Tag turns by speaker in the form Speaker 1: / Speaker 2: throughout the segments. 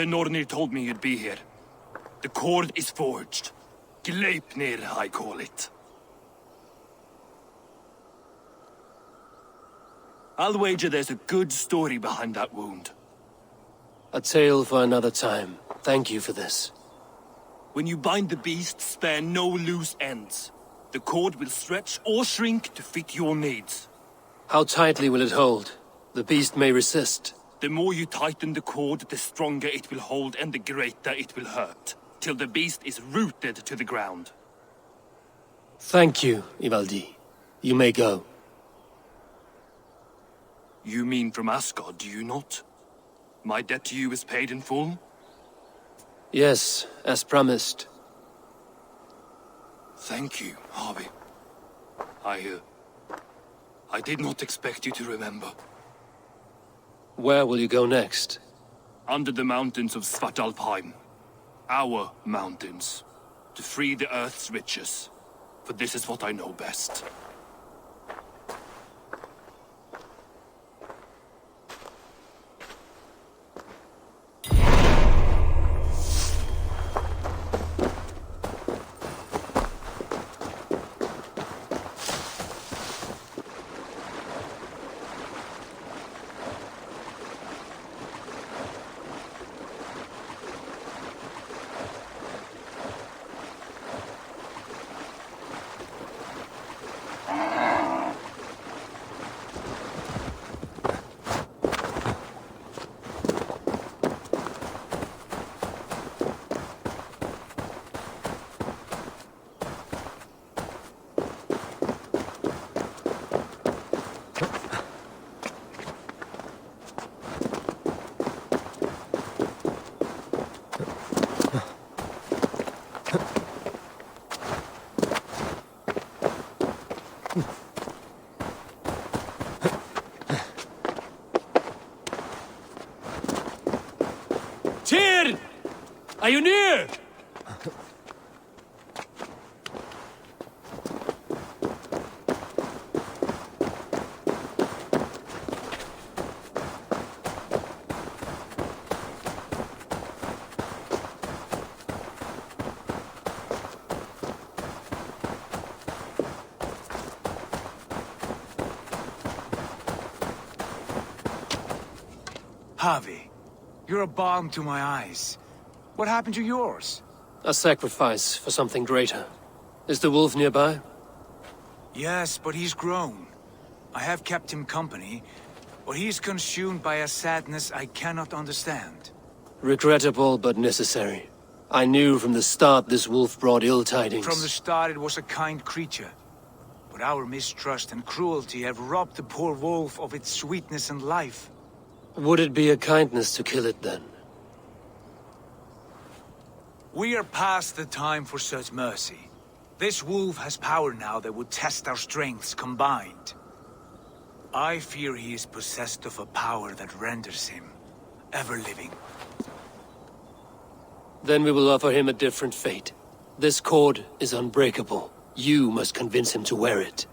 Speaker 1: The Nornir told me you'd be here. The cord is forged. Gleipnir, I call it. I'll wager there's a good story behind that wound.
Speaker 2: A tale for another time. Thank you for this.
Speaker 1: When you bind the beast, spare no loose ends. The cord will stretch or shrink to fit your needs.
Speaker 2: How tightly will it hold? The beast may resist.
Speaker 1: The more you tighten the cord, the stronger it will hold and the greater it will hurt, till the beast is rooted to the ground.
Speaker 2: Thank you, Ivaldi. You may go.
Speaker 1: You mean from Asgard, do you not? My debt to you is paid in full?
Speaker 2: Yes, as promised.
Speaker 1: Thank you, Harvey. I did not expect you to remember.
Speaker 2: Where will you go next?
Speaker 1: Under the mountains of Svartalfheim. Our mountains. To free the Earth's riches. For this is what I know best.
Speaker 2: Tyr! Are you near?
Speaker 3: Harvey, you're a balm to my eyes. What happened to yours?
Speaker 2: A sacrifice for something greater. Is the wolf nearby?
Speaker 3: Yes, but he's grown. I have kept him company, but he's consumed by a sadness I cannot understand.
Speaker 2: Regrettable, but necessary. I knew from the start this wolf brought ill tidings.
Speaker 3: From the start it was a kind creature. But our mistrust and cruelty have robbed the poor wolf of its sweetness and life.
Speaker 2: Would it be a kindness to kill it, then?
Speaker 3: We are past the time for such mercy. This wolf has power now that would test our strengths combined. I fear he is possessed of a power that renders him ever-living.
Speaker 2: Then we will offer him a different fate. This cord is unbreakable. You must convince him to wear it.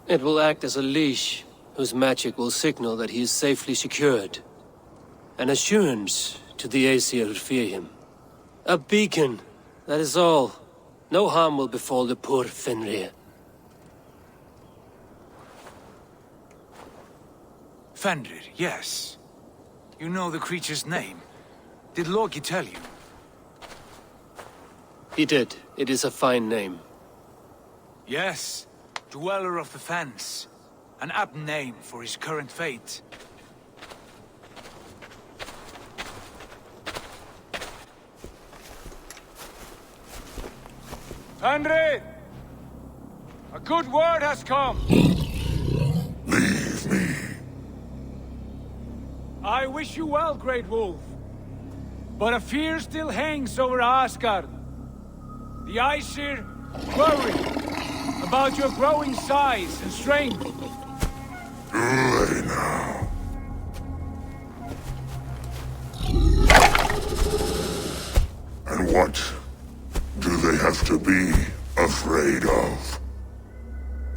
Speaker 2: It will act as a leash, whose magic will signal that he is safely secured. An assurance to the Aesir who fear him. A beacon, that is all. No harm will befall the poor Fenrir.
Speaker 3: Fenrir, yes. You know the creature's name. Did Loki tell you?
Speaker 2: He did. It is a fine name.
Speaker 3: Yes. Dweller of the Fens. An apt name for his current fate. Fenrir! A good word has come!
Speaker 4: Leave me.
Speaker 3: I wish you well, Great Wolf. But a fear still hangs over Asgard. The Aesir worry about your growing size and strength.
Speaker 4: Too late now. And what do they have to be afraid of?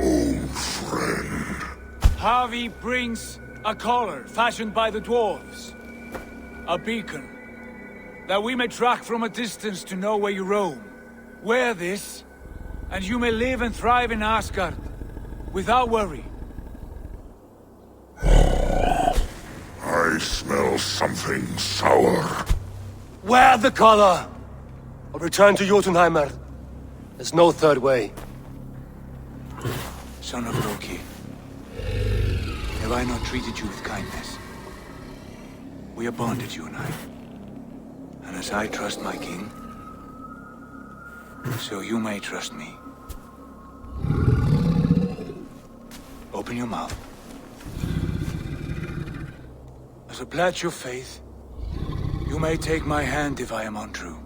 Speaker 4: Old friend.
Speaker 3: Harvey brings a collar fashioned by the dwarves. A beacon. that we may track from a distance to know where you roam. Wear this, and you may live and thrive in Asgard, without worry.
Speaker 4: I smell something sour.
Speaker 2: Wear the collar! Or return to Jotunheimer. There's no third way.
Speaker 3: Son of Loki, have I not treated you with kindness? We are bonded, you and I. And as I trust my king, so you may trust me. Open your mouth. As a pledge of faith, you may take my hand if I am untrue.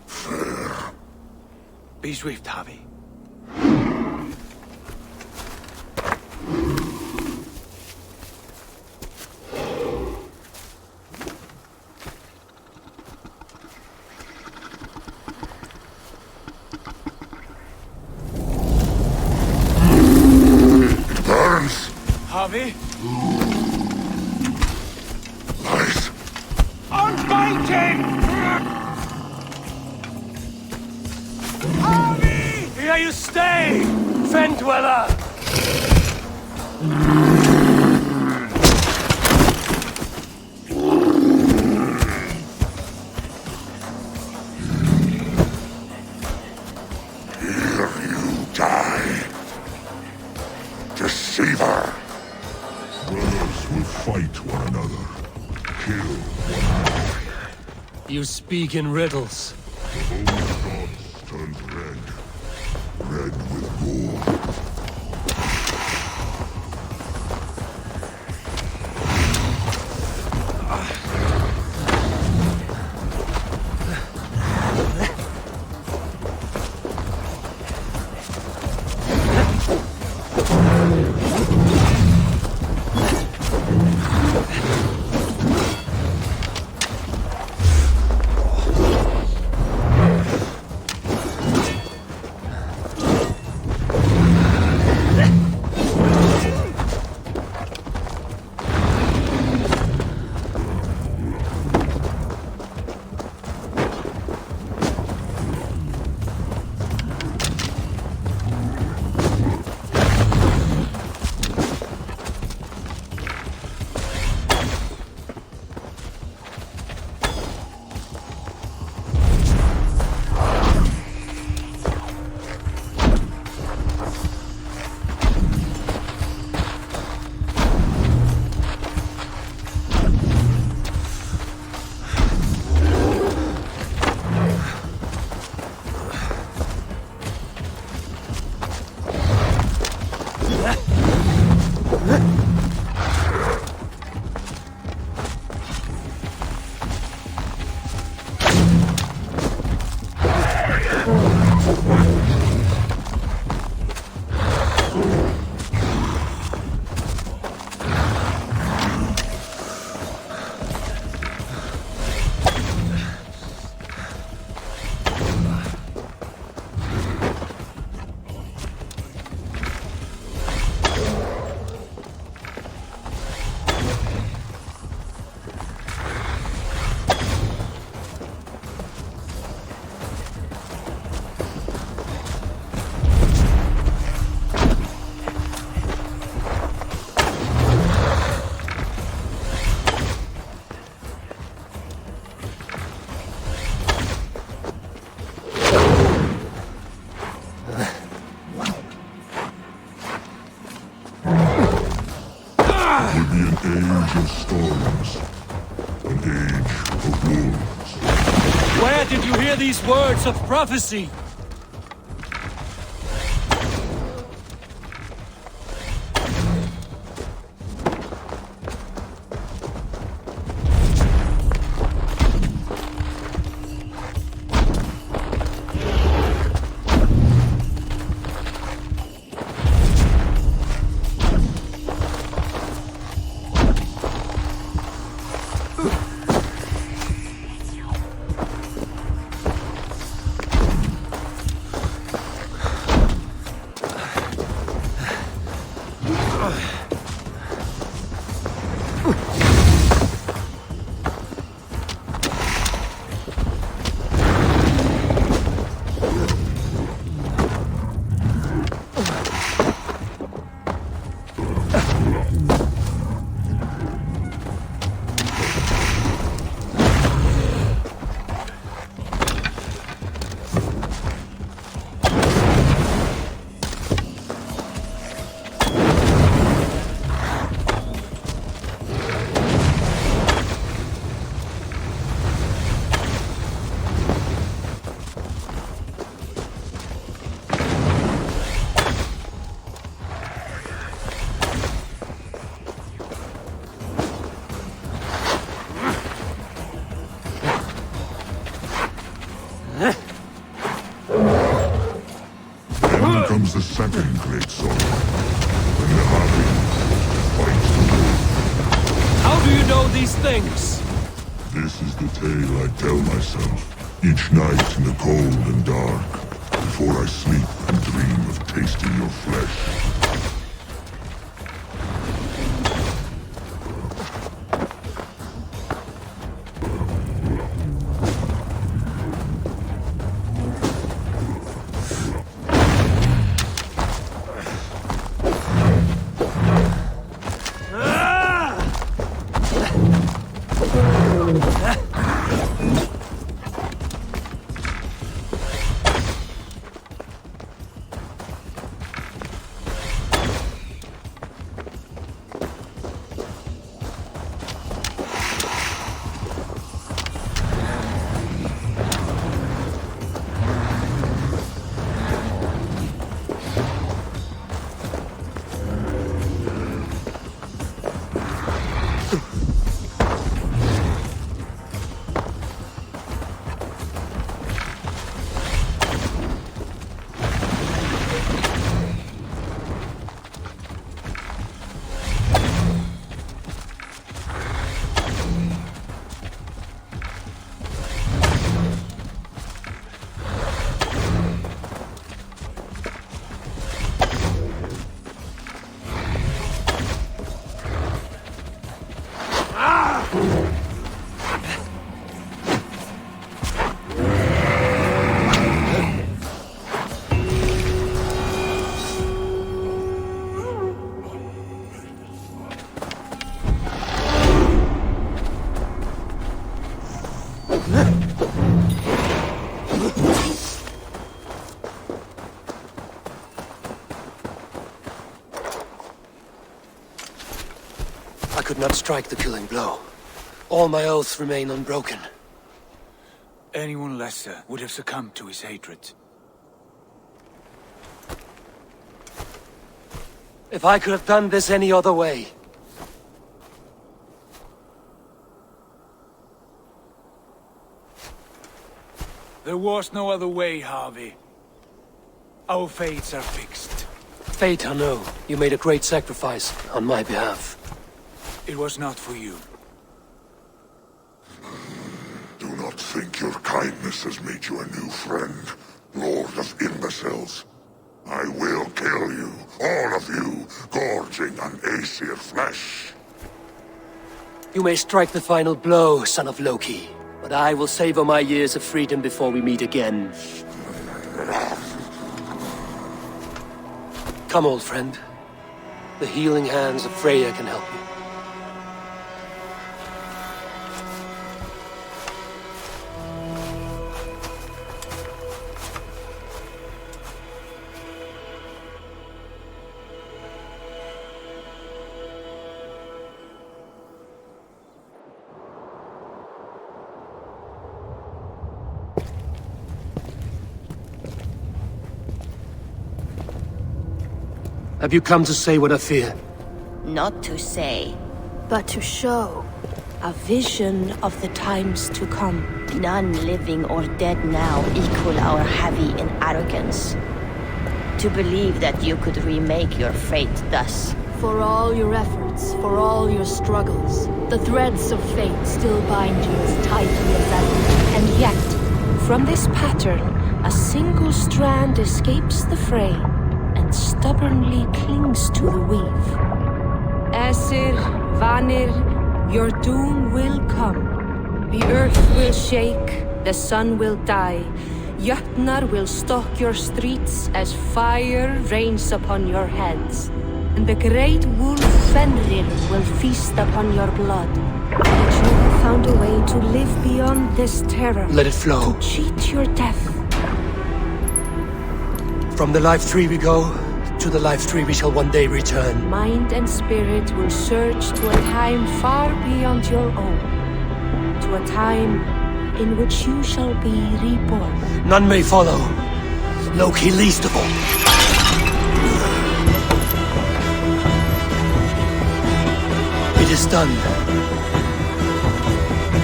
Speaker 4: Fair.
Speaker 3: Be swift, Javi.
Speaker 4: It burns.
Speaker 3: Javi?
Speaker 4: Lies.
Speaker 3: Unbiting! Javi! Here you stay!
Speaker 2: Fen Dweller!
Speaker 4: Here you die. Deceiver. Brothers will fight one another. Kill one another.
Speaker 2: You speak in riddles.
Speaker 4: The old gods turned red. Red with gore. Age of storms, an age of wolves.
Speaker 2: Where did you hear these words of prophecy?
Speaker 4: Then comes the second great sorrow, when the Harpings fight the wolf.
Speaker 2: How do you know these things?
Speaker 4: This is the tale I tell myself, each night in the cold and dark, before I sleep and dream of tasting your flesh.
Speaker 2: I could not strike the killing blow. All my oaths remain unbroken.
Speaker 3: Anyone lesser would have succumbed to his hatred.
Speaker 2: If I could have done this any other way.
Speaker 3: There was no other way, Harvey. Our fates are fixed.
Speaker 2: Fate, I know. You made a great sacrifice on my behalf.
Speaker 3: It was not for you.
Speaker 4: Do not think your kindness has made you a new friend, Lord of Imbeciles. I will kill you, all of you, gorging on Aesir flesh.
Speaker 2: You may strike the final blow, son of Loki, but I will savor my years of freedom before we meet again. Come, old friend. The healing hands of Freya can help you. Have you come to say what I fear?
Speaker 5: Not to say,
Speaker 6: but to show.
Speaker 5: a vision of the times to come. None living or dead now equal our heavy in arrogance. To believe that you could remake your fate thus.
Speaker 6: For all your efforts, for all your struggles, the threads of fate still bind you as tightly as ever.
Speaker 5: And yet, from this pattern, a single strand escapes the fray and stubbornly clings to the weave. Aesir, Vanir, your doom will come. The earth will shake, the sun will die. Jötnar will stalk your streets as fire rains upon your heads. And the great wolf Fenrir will feast upon your blood. But you have found a way to live beyond this terror.
Speaker 2: Let it flow.
Speaker 5: To cheat your death.
Speaker 2: From the life tree we go, to the life tree we shall one day return.
Speaker 5: Mind and spirit will surge to a time far beyond your own. To a time in which you shall be reborn.
Speaker 2: None may follow. Loki least of all. It is done.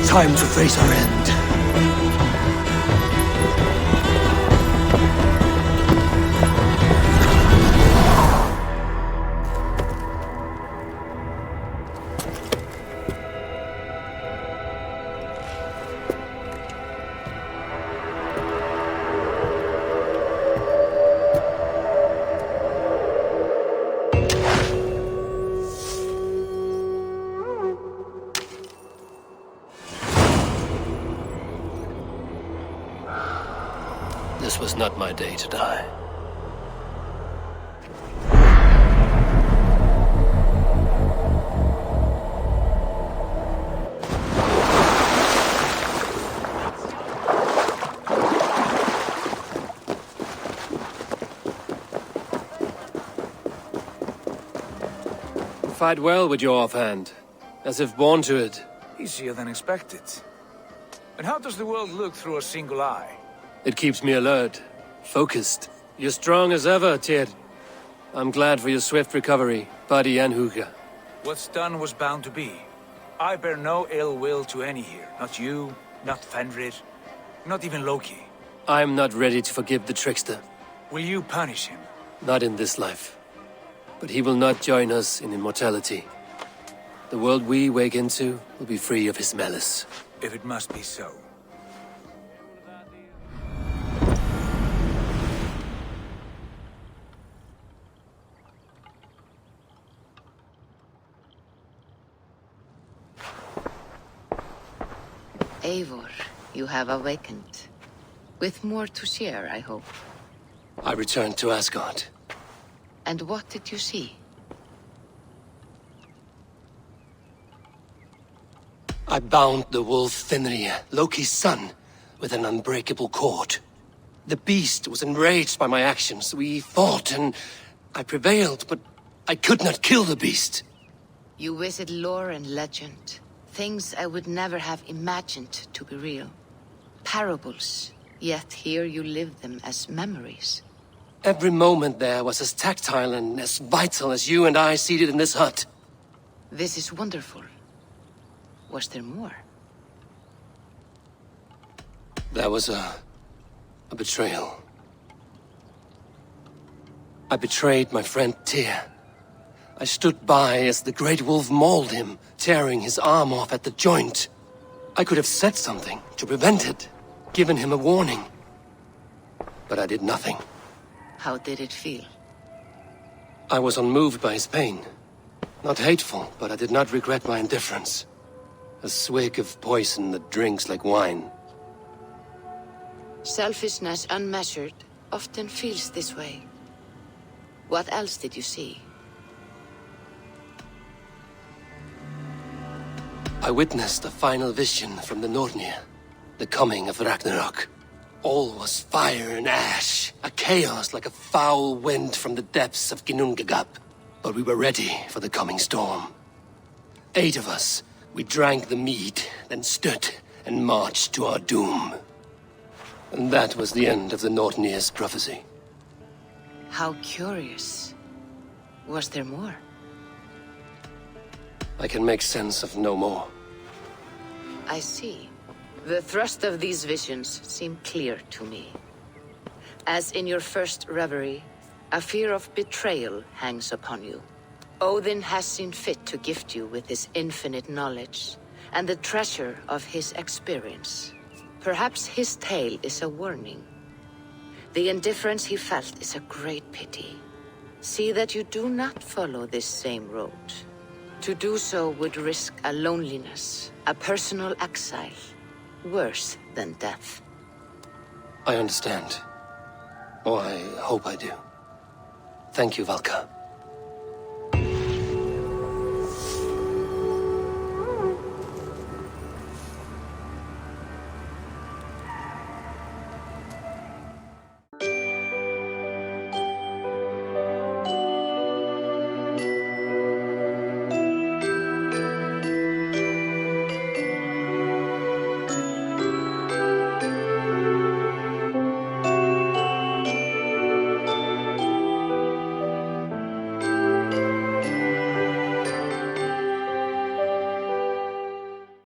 Speaker 2: Time to face our end. This was not my day to die. Fight well with your offhand, as if born to it.
Speaker 3: Easier than expected. And how does the world look through a single eye?
Speaker 2: It keeps me alert, focused. You're strong as ever, Tyr. I'm glad for your swift recovery, body and hookah.
Speaker 3: What's done was bound to be. I bear no ill will to any here. Not you, not Fenrir, not even Loki.
Speaker 2: I'm not ready to forgive the trickster.
Speaker 3: Will you punish him?
Speaker 2: Not in this life. But he will not join us in immortality. The world we wake into will be free of his malice.
Speaker 3: If it must be so.
Speaker 7: Eivor, you have awakened. With more to share, I hope.
Speaker 2: I returned to Asgard.
Speaker 7: And what did you see?
Speaker 2: I bound the wolf Fenrir, Loki's son, with an unbreakable cord. The beast was enraged by my actions. We fought and I prevailed, but I could not kill the beast.
Speaker 7: You visit lore and legend. Things I would never have imagined to be real. Parables, yet here you live them as memories.
Speaker 2: Every moment there was as tactile and as vital as you and I seated in this hut.
Speaker 7: This is wonderful. Was there more?
Speaker 2: There was a betrayal. I betrayed my friend Tyr. I stood by as the great wolf mauled him, tearing his arm off at the joint. I could have said something to prevent it, given him a warning. But I did nothing.
Speaker 7: How did it feel?
Speaker 2: I was unmoved by his pain. Not hateful, but I did not regret my indifference. A swig of poison that drinks like wine.
Speaker 7: Selfishness unmeasured often feels this way. What else did you see?
Speaker 2: I witnessed a final vision from the Nornir, the coming of Ragnarok. All was fire and ash, a chaos like a foul wind from the depths of Ginnungagap. But we were ready for the coming storm. 8 of us, we drank the mead, then stood and marched to our doom. And that was the end of the Nornir's prophecy.
Speaker 7: How curious. Was there more?
Speaker 2: I can make sense of no more.
Speaker 7: I see. The thrust of these visions seem clear to me. As in your first reverie, a fear of betrayal hangs upon you. Odin has seen fit to gift you with his infinite knowledge, and the treasure of his experience. Perhaps his tale is a warning. The indifference he felt is a great pity. See that you do not follow this same road. To do so would risk a loneliness, a personal exile, worse than death.
Speaker 2: I understand. Or I hope I do. Thank you, Valka.